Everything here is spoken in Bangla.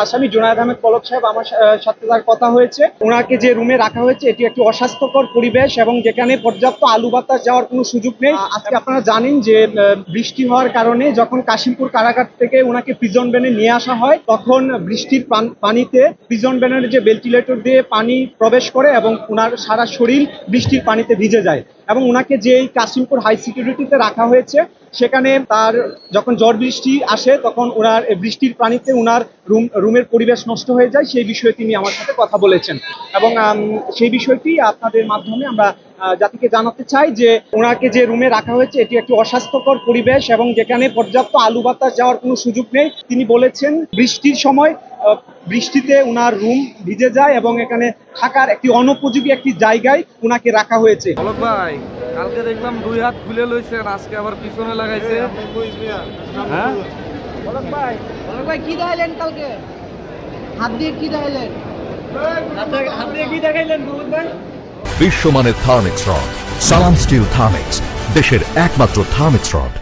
আসামি জুনায়েদ আহমেদ পলক সাহেব আমার সাথে তার কথা হয়েছে। ওনাকে যে রুমে রাখা হয়েছে এটি একটি অস্বাস্থ্যকর পরিবেশ এবং যেখানে পর্যাপ্ত আলো বাতাস যাওয়ার কোনো সুযোগ নেই। আজকে আপনারা জানেন যে বৃষ্টি হওয়ার কারণে যখন কাশিমপুর কারাগার থেকে ওনাকে প্রিজন ভ্যানে নিয়ে আসা হয় তখন বৃষ্টির পানিতে প্রিজন ভ্যানের যে ভেন্টিলেটর দিয়ে পানি প্রবেশ করে এবং ওনার সারা শরীর বৃষ্টির পানিতে ভিজে যায় এবং ওনাকে যেই কাশিমপুর হাই সিকিউরিটিতে রাখা হয়েছে সেখানে তার যখন ঝড় বৃষ্টি আসে তখন ওনার বৃষ্টির পানিতে ওনার রুমের পরিবেশ নষ্ট হয়ে যায়। সেই বিষয়ে তিনি আমার সাথে কথা বলেছেন এবং সেই বিষয়টি আপনাদের মাধ্যমে আমরা জাতিকে জানাতে চাই যে ওনাকে যে রুমে রাখা হয়েছে এটি একটি অস্বাস্থ্যকর পরিবেশ এবং যেখানে পর্যাপ্ত আলো বাতাস যাওয়ার কোনো সুযোগ নেই। তিনি বলেছেন বৃষ্টির সময় বৃষ্টিতে ওনার রুম ভিজে যায় এবং এখানে থাকার একটি অনুপযোগী একটি জায়গায় ওনাকে রাখা হয়েছে। পলক ভাই, কালকে দেখলাম 2 হাত খুলে লইছেন, আজকে আবার পিছনে লাগাইছে। হ্যাঁ পলক ভাই কি দেখাইলেন কালকে? হাত দিয়ে কি দেখাইলেন? হাত দিয়ে কি দেখাইলেন পলক ভাই? বিশ্বমানের থার্মিক্স রড, সালাম স্টিল থার্মিক্স, দেশের একমাত্র থার্মিক্স রড।